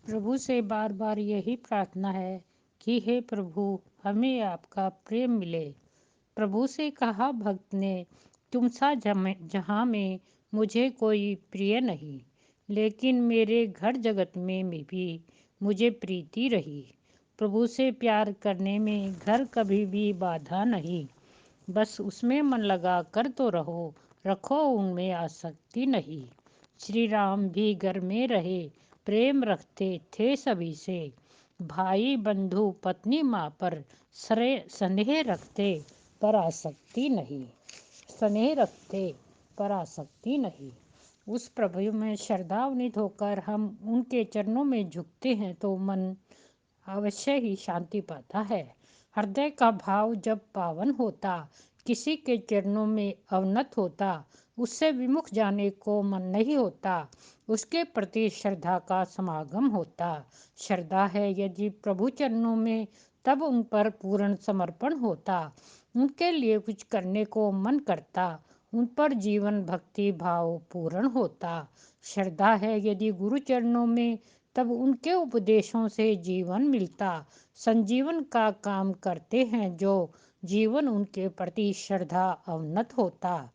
प्रभु से बार बार यही प्रार्थना है कि हे प्रभु, हमें आपका प्रेम मिले। प्रभु से कहा भक्त ने, तुम सा जहाँ में मुझे कोई प्रिय नहीं, लेकिन मेरे घर जगत में भी मुझे प्रीति रही। प्रभु से प्यार करने में घर कभी भी बाधा नहीं, बस उसमें मन लगा कर तो रखो उनमें आसक्ति नहीं। श्री राम भी घर में रहे, प्रेम रखते थे सभी से। भाई बंधु पत्नी माँ पर स्नेह रखते, पर आसक्ति नहीं। स्नेह रखते पर आसक्ति नहीं। उस प्रभु में श्रद्धान्वित होकर हम उनके चरणों में झुकते हैं तो मन अवश्य ही शांति पाता है। हृदय का भाव जब पावन होता, किसी के चरणों में अवनत होता, उससे विमुख जाने को मन नहीं होता, उसके प्रति श्रद्धा का समागम होता। श्रद्धा है यदि प्रभु चरणों में, तब उन पर पूर्ण समर्पण होता, उनके लिए कुछ करने को मन करता, उन पर जीवन भक्ति भाव पूर्ण होता। श्रद्धा है यदि गुरु चरणों में, तब उनके उपदेशों से जीवन मिलता। संजीवन का काम करते हैं जो जीवन, उनके प्रति श्रद्धा अवनत होता।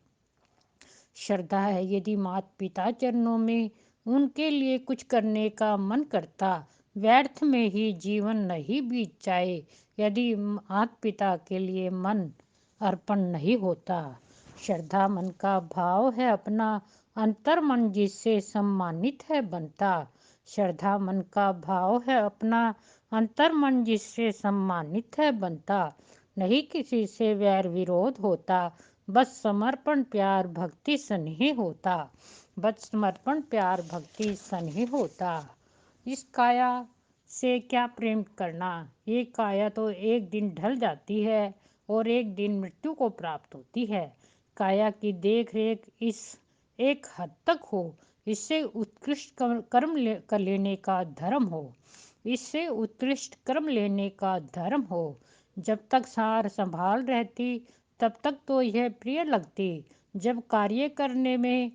श्रद्धा है यदि माता पिता चरणों में, उनके लिए कुछ करने का मन करता, व्यर्थ में ही जीवन नहीं बीत जाए यदि माता पिता के लिए मन अर्पण नहीं होता। श्रद्धा मन का भाव है अपना, अंतर मन जिससे सम्मानित है बनता। श्रद्धा मन का भाव है अपना, अंतर मन जिससे सम्मानित है बनता। नहीं किसी से वैर विरोध होता, बस समर्पण प्यार भक्ति स्नेह होता। बस समर्पण प्यार भक्ति स्नेह होता। इस काया से क्या प्रेम करना, ये काया तो एक दिन ढल जाती है और एक दिन मृत्यु को प्राप्त होती है। काया की देख रेख इस एक हद तक हो, इससे उत्कृष्ट कर्म कर लेने का धर्म हो। इससे उत्कृष्ट कर्म लेने का धर्म हो। जब तक सार संभाल रहती, तब तक तो यह प्रिय लगती। जब कार्य करने में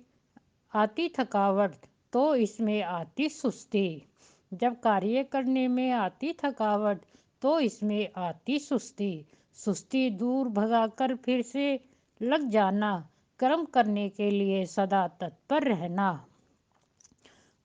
आती थकावट, तो इसमें आती सुस्ती। जब कार्य करने में आती थकावट, तो इसमें आती सुस्ती। सुस्ती दूर भगाकर फिर से लग जाना, कर्म करने के लिए सदा तत्पर रहना।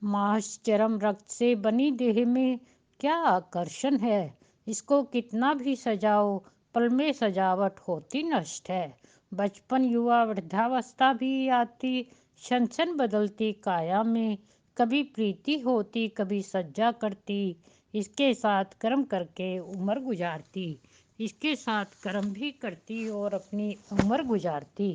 मांस चर्म रक्त से बनी देह में क्या आकर्षण है, इसको कितना भी सजाओ, पल में सजावट होती नष्ट है। बचपन युवा वृद्धावस्था भी आती, क्षण क्षण बदलती काया में, कभी प्रीति होती कभी सज्जा करती। इसके साथ कर्म करके उम्र गुजारती, इसके साथ कर्म भी करती और अपनी उम्र गुजारती।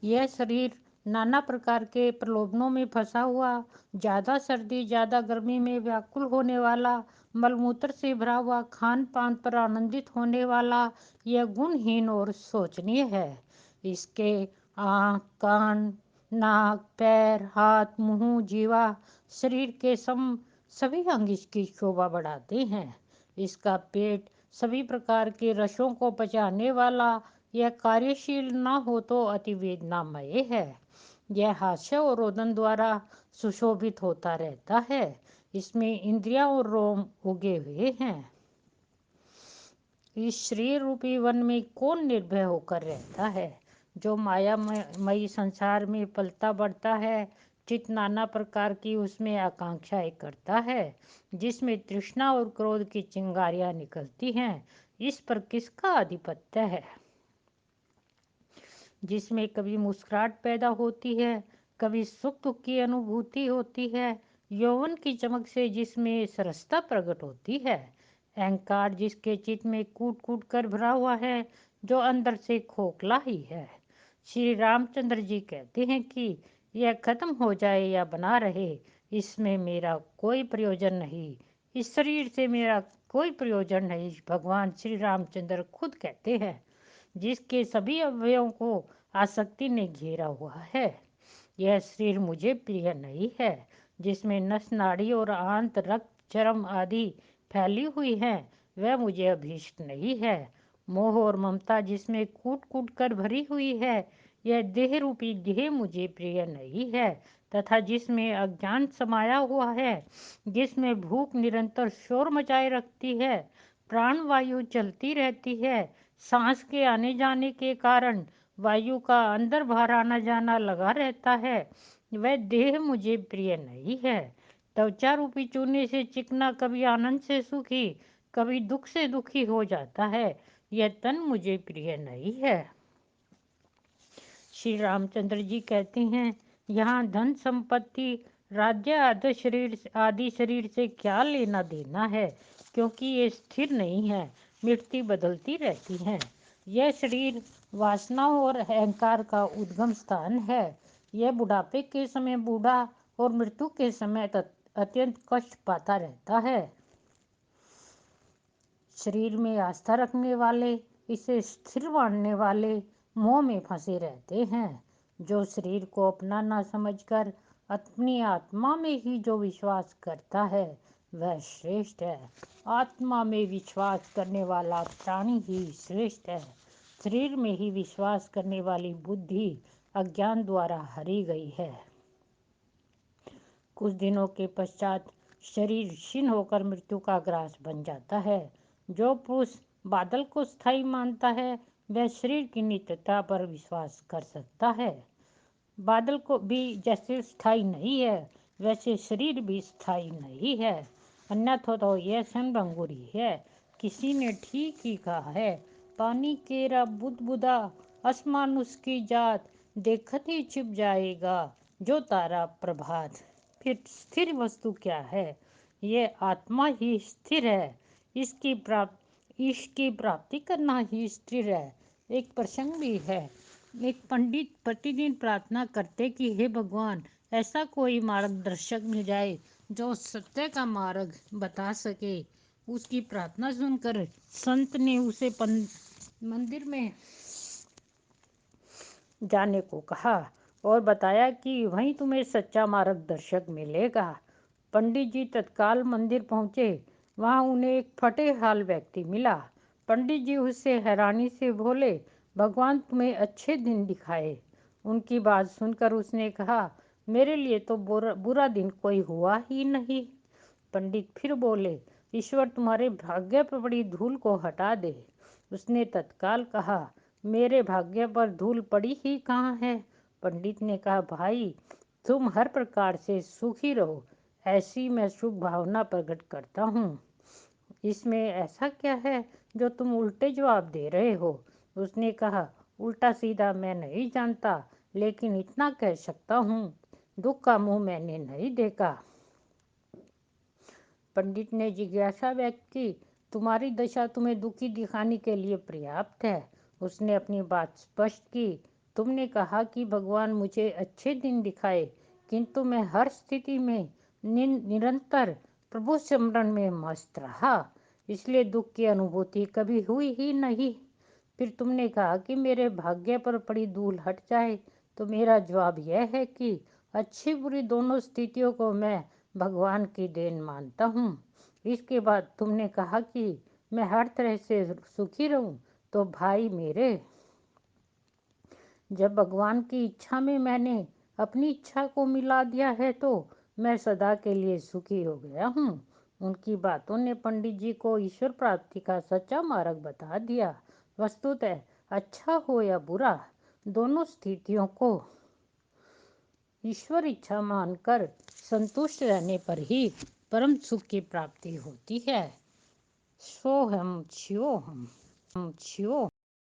यह शरीर नाना प्रकार के प्रलोभनों में फंसा हुआ, ज़्यादा सर्दी ज़्यादा गर्मी में व्याकुल होने वाला, मलमूत्र से भरा हुआ, खान पान पर आनंदित होने वाला, यह गुणहीन और शोचनीय है। इसके आँख कान नाक पैर हाथ मुँह जीवा, शरीर के सभी अंग इसकी शोभा बढ़ाते हैं। इसका पेट सभी प्रकार के रसों को पचाने वाला, यह कार्यशील न हो तो अति वेदनामय है। यह हास्य और रोदन द्वारा सुशोभित होता रहता है। इसमें इंद्रियां और रोम उगे हुए हैं। इस शरीर रूपी वन में कौन निर्भय होकर रहता है। जो मायामयी संसार में पलता बढ़ता है, चित नाना प्रकार की उसमें आकांक्षाएं करता है, जिसमें तृष्णा और क्रोध की चिंगारियां निकलती हैं, इस पर किसका आधिपत्य है। जिसमें कभी मुस्कुराहट पैदा होती है, कभी सुख दुख की अनुभूति होती है, यौवन की चमक से जिसमें सरसता प्रकट होती है, अहंकार जिसके चित्त में कूट कूट कर भरा हुआ है, जो अंदर से खोखला ही है। श्री रामचंद्र जी कहते हैं कि यह खत्म हो जाए या बना रहे, इसमें मेरा कोई प्रयोजन नहीं, इस शरीर से मेरा कोई प्रयोजन नहीं। भगवान श्री रामचंद्र खुद कहते हैं, जिसके सभी अवयवों को आसक्ति ने घेरा हुआ है, यह शरीर मुझे प्रिय नहीं है। जिसमें नस नाड़ी और आंत रक्त चर्म आदि फैली हुई है, वह मुझे अभीष्ट नहीं है। मोह और ममता जिसमें कूट कूट कर भरी हुई है, यह देह रूपी देह मुझे प्रिय नहीं है। तथा जिसमें अज्ञान समाया हुआ है, जिसमें भूख निरंतर शोर मचाए रखती है, प्राण वायु चलती रहती है, सांस के आने जाने के कारण वायु का अंदर बाहर आना जाना लगा रहता है, वह देह मुझे प्रिय नहीं है। त्वचा रूपी चूने से चिकना कभी आनंद से सुखी, कभी दुख से दुखी हो जाता है। यह तन मुझे प्रिय नहीं है। श्री रामचंद्र जी कहते हैं, यहाँ धन संपत्ति राज्य आदि शरीर से क्या लेना देना है, क्योंकि ये स्थिर नहीं है, मिटती बदलती रहती हैं। यह शरीर वासनाओं और अहंकार का उद्गम स्थान है। यह बुढ़ापे के समय बूढ़ा और मृत्यु के समय अत्यंत कष्ट पाता रहता है। शरीर में आस्था रखने वाले, इसे स्थिर मानने वाले मोह में फंसे रहते हैं। जो शरीर को अपना ना समझकर अपनी आत्मा में ही जो विश्वास करता है, वह श्रेष्ठ है। आत्मा में विश्वास करने वाला प्राणी ही श्रेष्ठ है। शरीर में ही विश्वास करने वाली बुद्धि अज्ञान द्वारा हरी गई है। कुछ दिनों के पश्चात शरीर क्षीण होकर मृत्यु का ग्रास बन जाता है। जो पुरुष बादल को स्थायी मानता है, वह शरीर की नित्यता पर विश्वास कर सकता है। बादल को भी जैसे स्थायी नहीं है, वैसे शरीर भी स्थायी नहीं है, अन्यथा तो यह क्षणभंगुर है। किसी ने ठीक ही कहा है, पानी केरा बुदबुदा, आसमान उसकी जात, देखत ही छिप जाएगा जो तारा प्रभात। फिर स्थिर वस्तु क्या है? यह आत्मा ही स्थिर है। इसकी प्राप्ति करना ही स्थिर है। एक प्रसंग भी है। एक पंडित प्रतिदिन प्रार्थना करते कि हे भगवान, ऐसा कोई मार्गदर्शक मिल जाए जो सत्य का मार्ग बता सके। उसकी प्रार्थना सुनकर संत ने उसे मंदिर में जाने को कहा और बताया कि वहीं तुम्हें सच्चा मार्गदर्शक मिलेगा। पंडित जी तत्काल मंदिर पहुंचे। वहां उन्हें एक फटे हाल व्यक्ति मिला। पंडित जी उससे हैरानी से बोले, भगवान तुम्हें अच्छे दिन दिखाए। उनकी बात सुनकर उसने कहा, मेरे लिए तो बुरा दिन कोई हुआ ही नहीं। पंडित फिर बोले, ईश्वर तुम्हारे भाग्य पर पड़ी धूल को हटा दे। उसने तत्काल कहा, मेरे भाग्य पर धूल पड़ी ही कहाँ है। पंडित ने कहा, भाई तुम हर प्रकार से सुखी रहो, ऐसी मैं शुभ भावना प्रकट करता हूँ। इसमें ऐसा क्या है जो तुम उल्टे जवाब दे रहे हो? उसने कहा, उल्टा सीधा मैं नहीं जानता, लेकिन इतना कह सकता हूँ, दुख का मुंह मैंने नहीं देखा। पंडित ने जिज्ञासा व्यक्त की, तुम्हारी दशा तुम्हें दुखी दिखाने के लिए पर्याप्त है। उसने अपनी बात स्पष्ट की, तुमने कहा कि भगवान मुझे अच्छे दिन दिखाए, किंतु मैं हर स्थिति में निरंतर प्रभु स्मरण में मस्त रहा, इसलिए दुख की अनुभूति कभी हुई ही नहीं। फिर तुमने कहा कि मेरे भाग्य पर पड़ी धूल हट जाए, तो मेरा जवाब यह है कि अच्छी बुरी दोनों स्थितियों को मैं भगवान की देन मानता हूँ। इसके बाद तुमने कहा कि मैं हर तरह से सुखी रहूं, तो भाई मेरे, जब भगवान की इच्छा में मैंने अपनी इच्छा को मिला दिया है, तो मैं सदा के लिए सुखी हो गया हूँ। उनकी बातों ने पंडित जी को ईश्वर प्राप्ति का सच्चा मार्ग बता दिया। वस्तुतः अच्छा हो या बुरा, दोनों स्थितियों को ईश्वर इच्छा मानकर संतुष्ट रहने पर ही परम सुख की प्राप्ति होती है। सोहम शिवोहम।